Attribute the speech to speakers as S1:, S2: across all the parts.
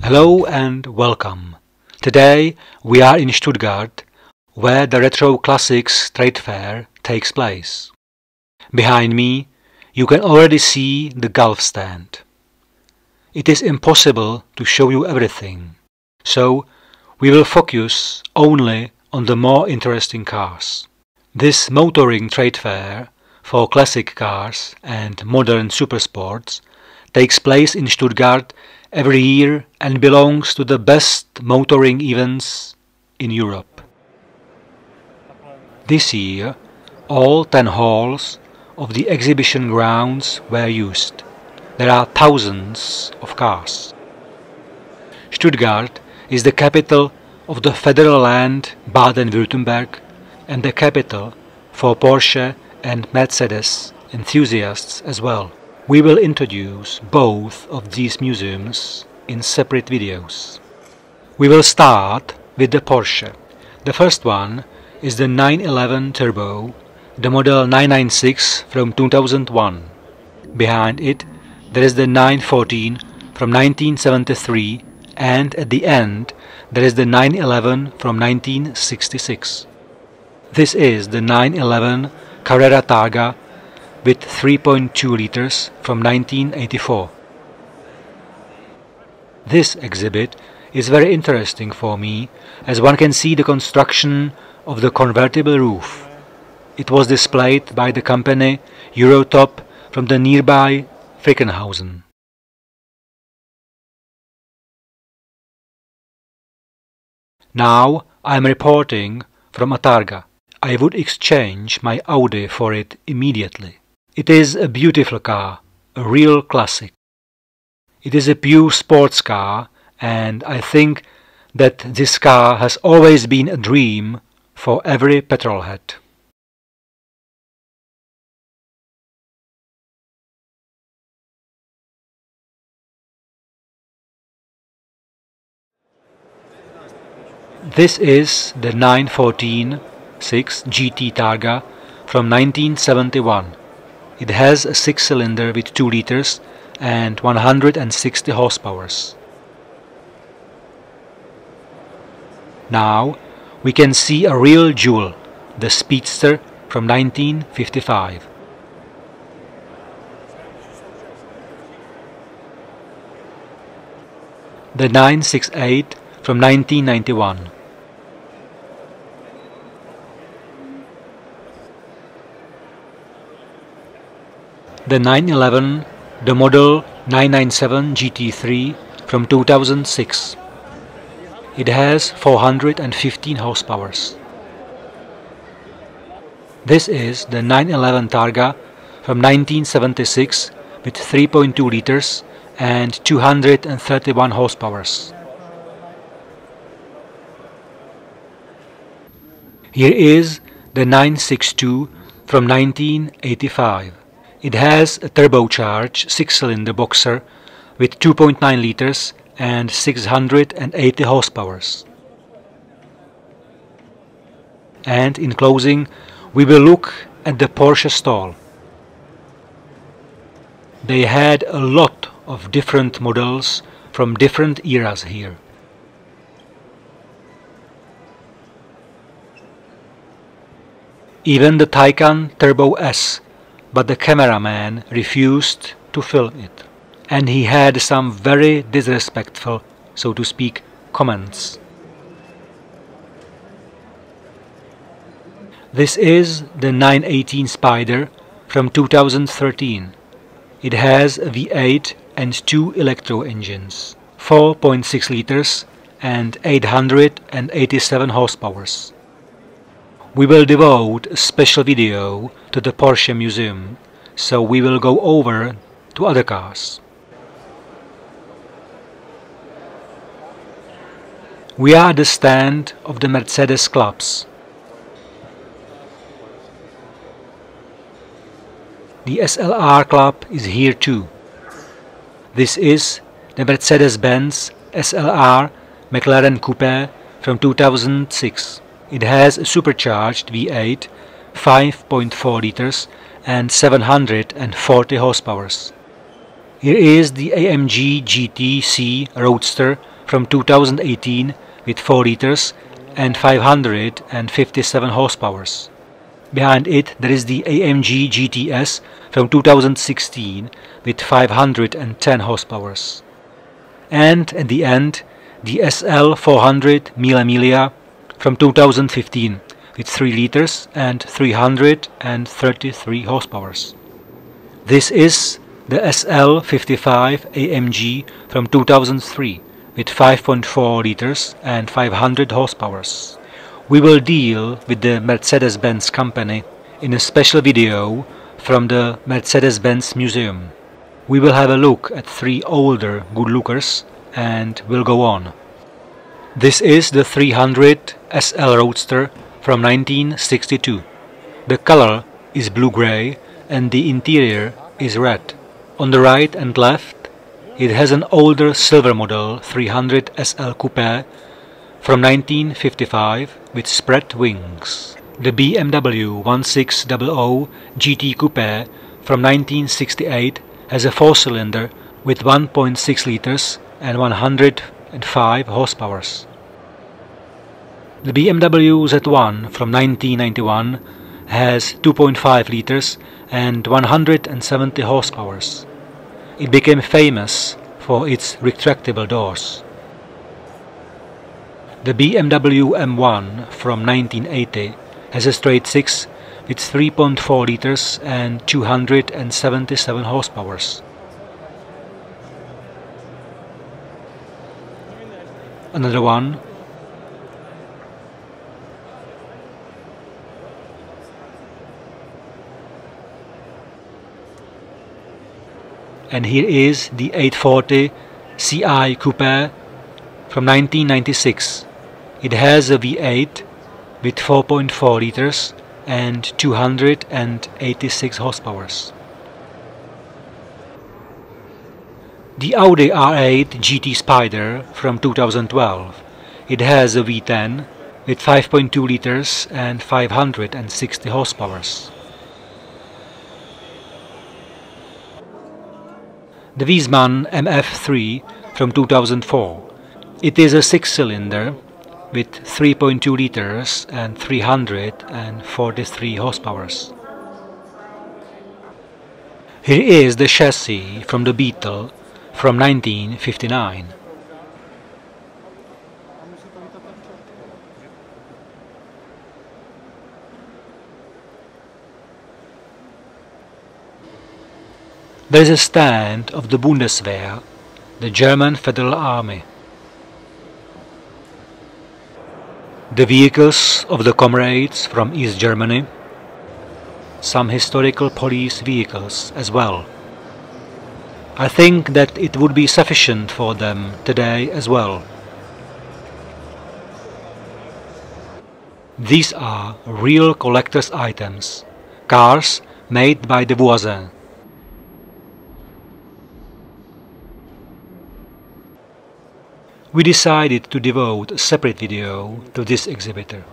S1: Hello and welcome. Today we are in Stuttgart, where the Retro Classics trade fair takes place. Behind me you can already see the golf stand. It is impossible to show you everything, so we will focus only on the more interesting cars. This motoring trade fair for classic cars and modern supersports takes place in Stuttgart every year and belongs to the best motoring events in Europe. This year, all 10 halls of the exhibition grounds were used. There are thousands of cars. Stuttgart is the capital of the federal land Baden-Württemberg and the capital for Porsche and Mercedes enthusiasts as well. We will introduce both of these museums in separate videos. We will start with the Porsche. The first one is the 911 Turbo, the model 996 from 2001. Behind it there is the 914 from 1973, and at the end there is the 911 from 1966. This is the 911 Carrera Targa with 3.2 liters from 1984. This exhibit is very interesting for me, as one can see the construction of the convertible roof. It was displayed by the company Eurotop from the nearby Frickenhausen. Now I am reporting from a Targa. I would exchange my Audi for it immediately. It is a beautiful car, a real classic. It is a pure sports car, and I think that this car has always been a dream for every petrolhead. This is the 914 6 GT Targa from 1971. It has a 6-cylinder with 2 liters and 160 horsepower. Now we can see a real jewel, the Speedster from 1955. The 968 from 1991. The 911, the model 997 GT3 from 2006. It has 415 horsepower. This is the 911 Targa from 1976 with 3.2 liters and 231 horsepower. Here is the 962 from 1985. It has a turbocharged 6-cylinder boxer with 2.9 liters and 680 horsepower. And in closing, we will look at the Porsche stall. They had a lot of different models from different eras here. Even the Taycan Turbo S, but the cameraman refused to film it, and he had some very disrespectful, so to speak, comments. This is the 918 Spider from 2013. It has a V8 and 2 electro engines, 4.6 liters and 887 horsepower. We will devote a special video to the Porsche Museum, so we will go over to other cars. We are at the stand of the Mercedes clubs. The SLR club is here too. This is the Mercedes-Benz SLR McLaren Coupe from 2006. It has a supercharged V8, 5.4 liters and 740 horsepower. Here is the AMG GT-C Roadster from 2018 with 4 liters and 557 horsepower. Behind it there is the AMG GTS from 2016 with 510 horsepower. And at the end the SL 400 Mille Miglia from 2015 with 3 liters and 333 horsepower. This is the SL 55 AMG from 2003 with 5.4 liters and 500 horsepower. We will deal with the Mercedes-Benz company in a special video from the Mercedes-Benz Museum. We will have a look at 3 older good lookers and we'll go on. This is the 300 SL Roadster from 1962. The color is blue-grey and the interior is red. On the right and left it has an older silver model 300 SL Coupe from 1955 with spread wings. The BMW 1600 GT Coupe from 1968 has a 4-cylinder with 1.6 liters and 105 horsepower. The BMW Z1 from 1991 has 2.5 liters and 170 horsepower. It became famous for its retractable doors. The BMW M1 from 1980 has a straight 6 with 3.4 liters and 277 horsepower. Another one. And here is the 840 Ci Coupe from 1996. It has a V8 with 4.4 liters and 286 horsepower. The Audi R8 GT Spider from 2012. It has a V10 with 5.2 liters and 560 horsepower. The Wiesmann MF3 from 2004. It is a 6-cylinder with 3.2 liters and 343 horsepower. Here is the chassis from the Beetle from 1959. There is a stand of the Bundeswehr, the German Federal Army. The vehicles of the comrades from East Germany, some historical police vehicles as well. I think that it would be sufficient for them today as well. These are real collector's items, cars made by the voisins. We decided to devote a separate video to this exhibitor.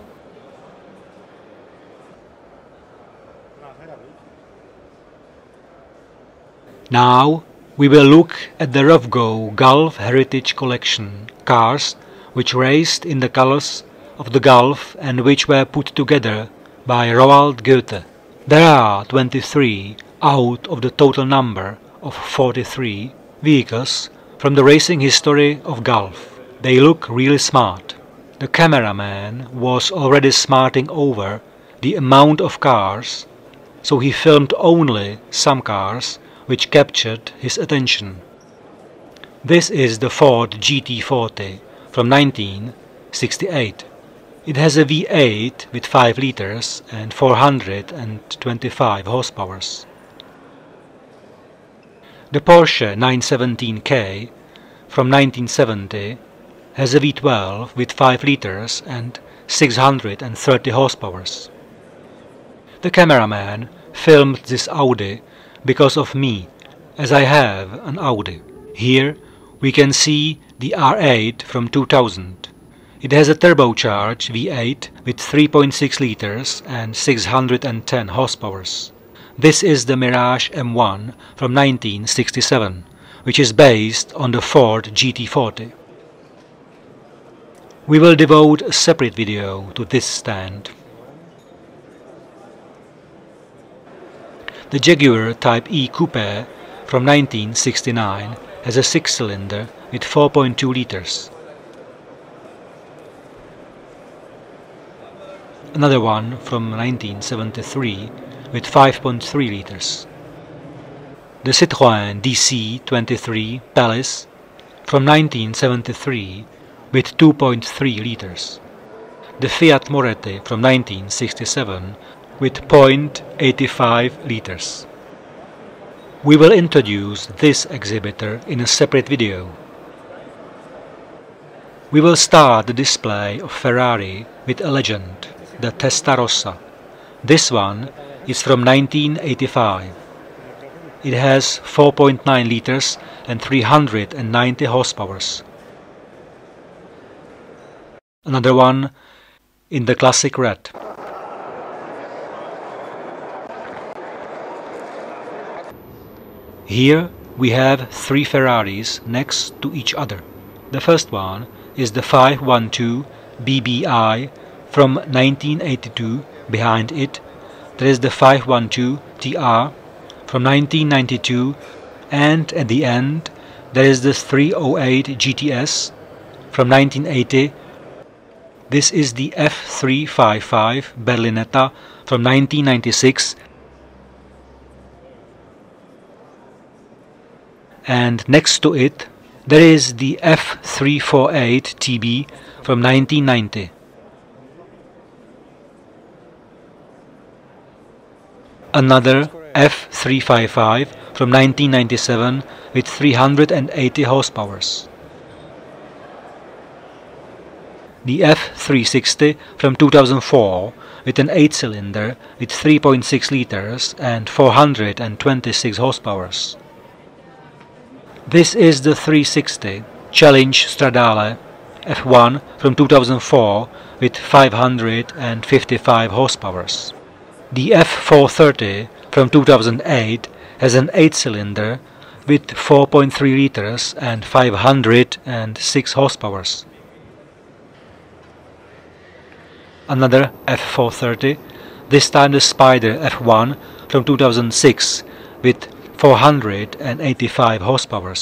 S1: Now we will look at the Rovgo Gulf Heritage Collection, cars which raced in the colors of the Gulf and which were put together by Roald Goethe. There are 23 out of the total number of 43 vehicles from the racing history of Gulf. They look really smart. The cameraman was already smarting over the amount of cars, so he filmed only some cars which captured his attention. This is the Ford GT40 from 1968. It has a V8 with 5 liters and 425 horsepower. The Porsche 917K from 1970 has a V12 with 5 liters and 630 horsepower. The cameraman filmed this Audi because of me, as I have an Audi. Here we can see the R8 from 2000. It has a turbocharged V8 with 3.6 liters and 610 horsepower. This is the Mirage M1 from 1967, which is based on the Ford GT40. We will devote a separate video to this stand. The Jaguar Type E Coupe from 1969 has a 6-cylinder with 4.2 liters. Another one from 1973 with 5.3 liters. The Citroën DC23 Palace from 1973 with 2.3 liters. The Fiat Moretti from 1967 with 0.85 liters. We will introduce this exhibitor in a separate video. We will start the display of Ferrari with a legend, the Testarossa. This one is from 1985. It has 4.9 liters and 390 horsepower. Another one in the classic red. Here we have three Ferraris next to each other. The first one is the 512 BBI from 1982. Behind it there is the 512 TR from 1992, and at the end there is the 308 GTS from 1980. This is the F355 Berlinetta from 1996, and next to it there is the F348 TB from 1990. Another F355 from 1997 with 380 horsepower. The F360 from 2004 with an 8-cylinder with 3.6 liters and 426 horsepower. This is the 360 Challenge Stradale F1 from 2004 with 555 horsepower. The F430 from 2008 has an 8-cylinder with 4.3 liters and 506 horsepower. Another F430, this time the Spider F1 from 2006 with 485 horsepower.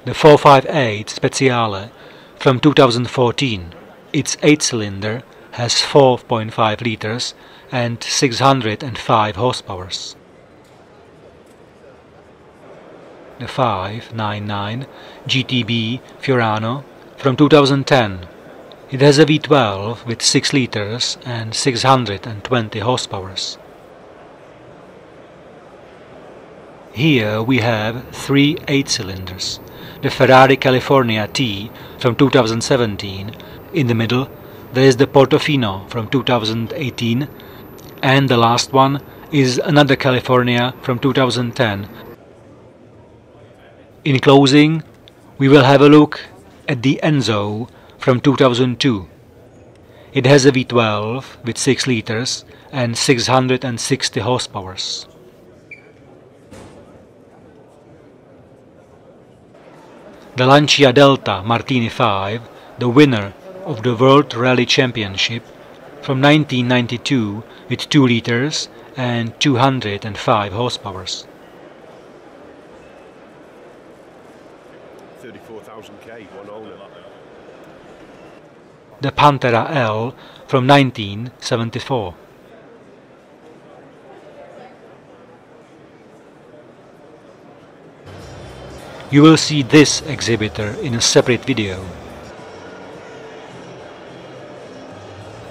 S1: The 458 Speciale from 2014, its 8-cylinder has 4.5 liters and 605 horsepower. The 599 GTB Fiorano from 2010. It has a V12 with 6 liters and 620 horsepower. Here we have three 8-cylinders. The Ferrari California T from 2017. In the middle there is the Portofino from 2018, and the last one is another California from 2010. In closing, we will have a look at the Enzo from 2002. It has a V12 with 6 liters and 660 horsepower. The Lancia Delta Martini 5, the winner of the World Rally Championship from 1992 with 2 liters and 205 horsepower.
S2: 34,000k, one owner.
S1: The Pantera L from 1974. You will see this exhibitor in a separate video.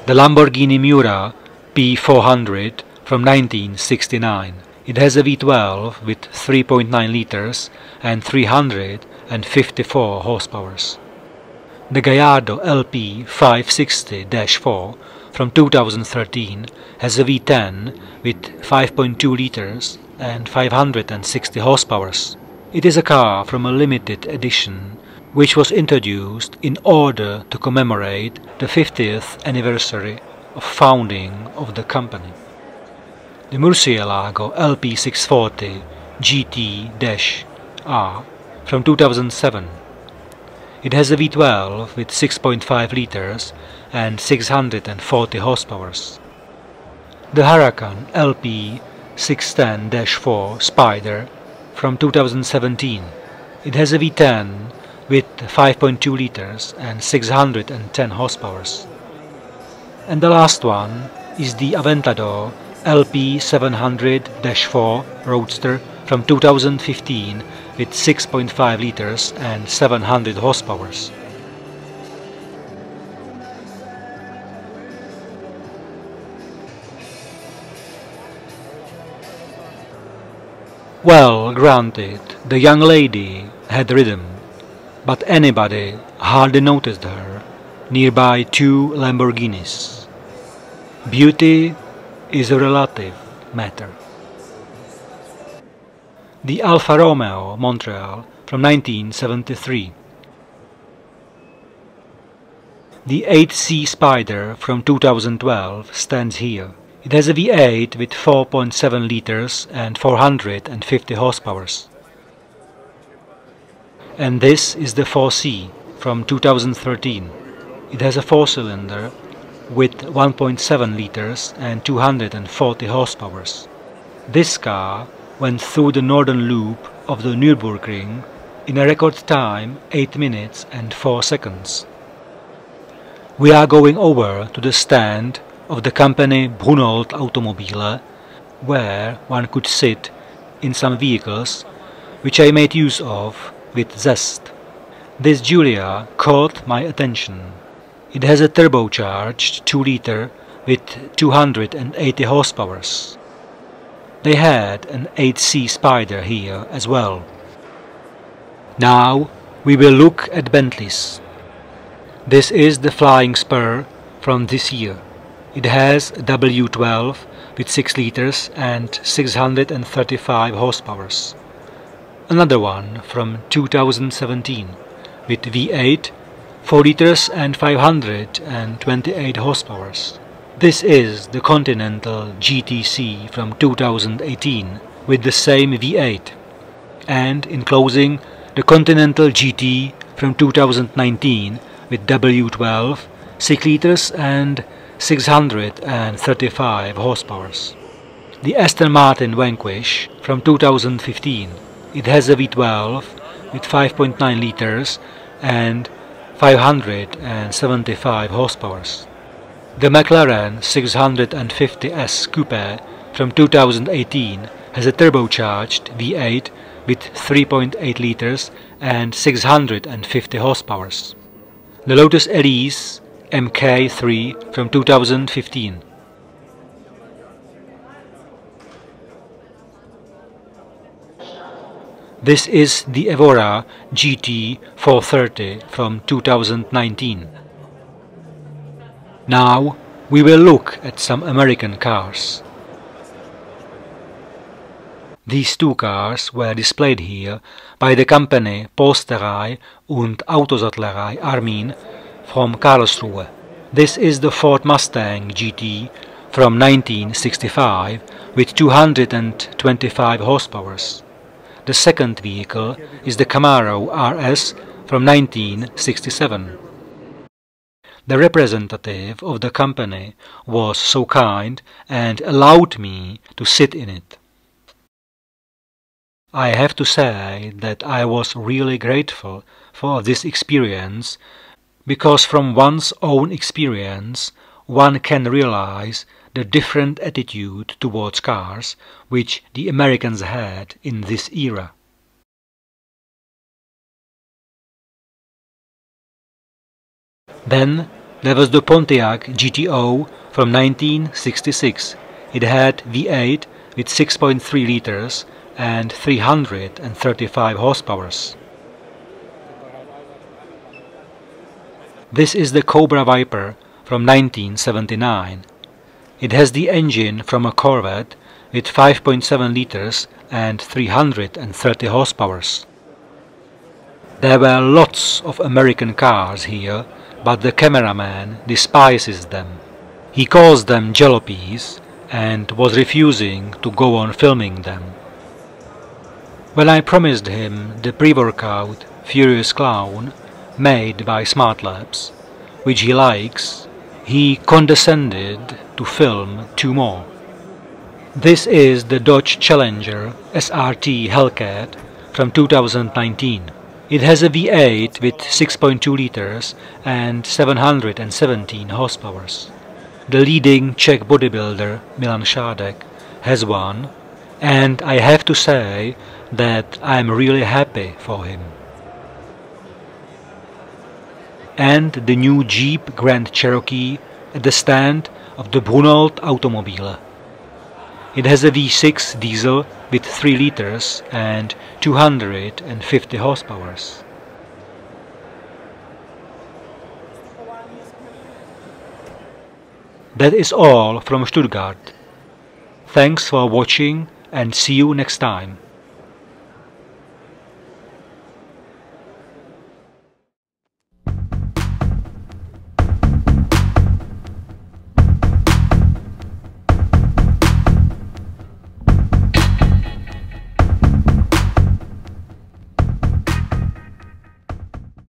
S1: The Lamborghini Miura P400 from 1969. It has a V12 with 3.9 liters and 354 horsepower. The Gallardo LP 560-4 from 2013 has a V10 with 5.2 liters and 560 horsepower. It is a car from a limited edition which was introduced in order to commemorate the 50th anniversary of founding of the company. The Murcielago LP640 GT-R from 2007. It has a V12 with 6.5 liters and 640 horsepower. The Huracan LP 610-4 Spider from 2017. It has a V10 with 5.2 liters and 610 horsepower. And the last one is the Aventador LP 700-4 Roadster from 2015 with 6.5 liters and 700 horsepower. Well, granted, the young lady had rhythm, but anybody hardly noticed her nearby two Lamborghinis. Beauty is a relative matter. The Alfa Romeo Montreal from 1973. The 8C Spider from 2012 stands here. It has a V8 with 4.7 liters and 450 horsepower. And this is the 4C from 2013. It has a 4-cylinder with 1.7 liters and 240 horsepower. This car went through the northern loop of the Nürburgring in a record time 8 minutes and 4 seconds. We are going over to the stand of the company Brunold Automobile, where one could sit in some vehicles which I made use of with zest. This Giulia caught my attention. It has a turbocharged 2-liter with 280 horsepower. They had an 8C Spider here as well. Now we will look at Bentleys. This is the Flying Spur from this year. It has a W12 with 6 liters and 635 horsepower. Another one from 2017 with V8, 4 liters and 528 horsepower. This is the Continental GTC from 2018 with the same V8. And in closing, the Continental GT from 2019 with W12, 6 liters and 635 horsepower. The Aston Martin Vanquish from 2015. It has a V12 with 5.9 liters and 575 horsepower. The McLaren 650S Coupe from 2018 has a turbocharged V8 with 3.8 liters and 650 horsepower. The Lotus Elise MK3 from 2015. This is the Evora GT 430 from 2019. Now we will look at some American cars. These two cars were displayed here by the company Posterei und Autosattlerei Armin from Karlsruhe. This is the Ford Mustang GT from 1965 with 225 horsepower. The second vehicle is the Camaro RS from 1967. The representative of the company was so kind and allowed me to sit in it. I have to say that I was really grateful for this experience, because from one's own experience one can realize the different attitude towards cars which the Americans had in this era. Then there was the Pontiac GTO from 1966. It had V8 with 6.3 liters and 335 horsepower. This is the Cobra Viper from 1979. It has the engine from a Corvette with 5.7 liters and 330 horsepower. There were lots of American cars here, but the cameraman despises them. He calls them jalopies and was refusing to go on filming them. When I promised him the pre-workout Furious Clown, made by Smart Labs, which he likes, he condescended to film 2 more. This is the Dodge Challenger SRT Hellcat from 2019. It has a V8 with 6.2 liters and 717 horsepower. The leading Czech bodybuilder Milan Šádek has one, and I have to say that I'm really happy for him. And the new Jeep Grand Cherokee at the stand of the Brunoldt Automobile. It has a V6 diesel with 3 liters and 250 horsepower. That is all from Stuttgart. Thanks for watching and see you next time.